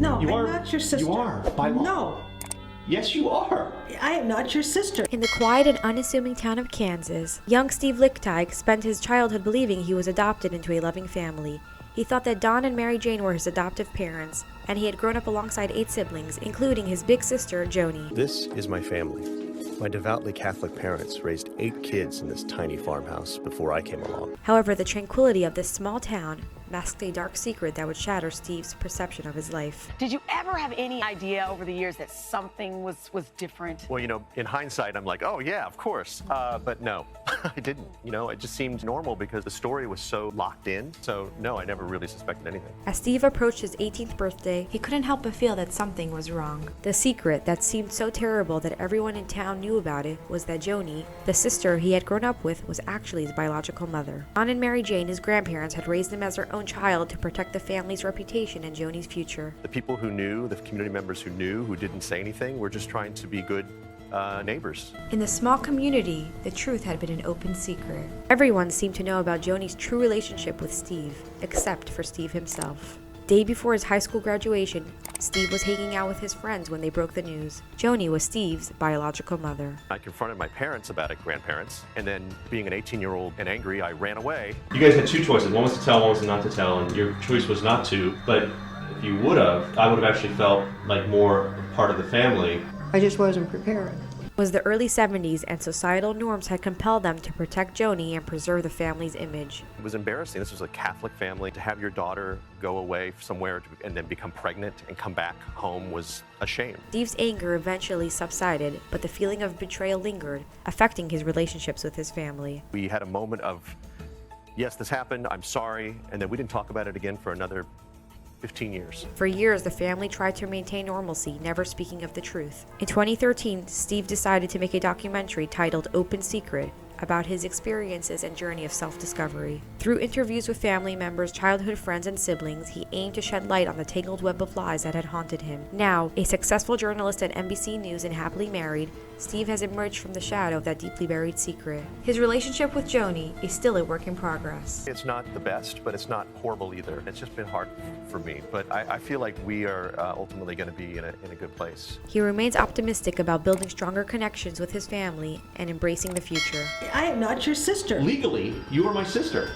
No, You I'm are, not your sister. You are, by law. No, Yes, you are. I am not your sister. In the quiet and unassuming town of Kansas, young Steve Lickteig spent his childhood believing he was adopted into a loving family. He thought that Don and Mary Jane were his adoptive parents, and he had grown up alongside 8 siblings, including his big sister, Joni. This is my family. My devoutly Catholic parents raised 8 kids in this tiny farmhouse before I came along. However, the tranquility of this small town masked a dark secret that would shatter Steve's perception of his life. Did you ever have any idea over the years that something was different? Well, in hindsight, I'm like, oh yeah, of course. But no, I didn't. It just seemed normal because the story was so locked in. So no, I never really suspected anything. As Steve approached his 18th birthday, he couldn't help but feel that something was wrong. The secret that seemed so terrible that everyone in town knew about it was that Joni, the sister he had grown up with, was actually his biological mother. Don and Mary Jane, his grandparents, had raised him as their own child to protect the family's reputation and Joni's future. The people who knew, the community members who knew, who didn't say anything, were just trying to be good neighbors. In the small community, the truth had been an open secret. Everyone seemed to know about Joni's true relationship with Steve, except for Steve himself. Day before his high school graduation, Steve was hanging out with his friends when they broke the news. Joni was Steve's biological mother. I confronted my parents about it, grandparents, and then being an 18-year-old and angry, I ran away. You guys had 2 choices. One was to tell, one was not to tell, and your choice was not to. But if you would have, I would have actually felt like more part of the family. I just wasn't prepared. It was the early 70s, and societal norms had compelled them to protect Joni and preserve the family's image. It was embarrassing. This was a Catholic family. To have your daughter go away somewhere and then become pregnant and come back home was a shame. Steve's anger eventually subsided, but the feeling of betrayal lingered, affecting his relationships with his family. We had a moment of, yes, this happened, I'm sorry, and then we didn't talk about it again for another 15 years. For years, the family tried to maintain normalcy, never speaking of the truth. In 2013, Steve decided to make a documentary titled Open Secret about his experiences and journey of self-discovery. Through interviews with family members, childhood friends, and siblings, he aimed to shed light on the tangled web of lies that had haunted him. Now, a successful journalist at NBC News and happily married, Steve has emerged from the shadow of that deeply buried secret. His relationship with Joni is still a work in progress. It's not the best, but it's not horrible either. It's just been hard for me, but I feel like we are ultimately going to be in a good place. He remains optimistic about building stronger connections with his family and embracing the future. I am not your sister. Legally, you are my sister.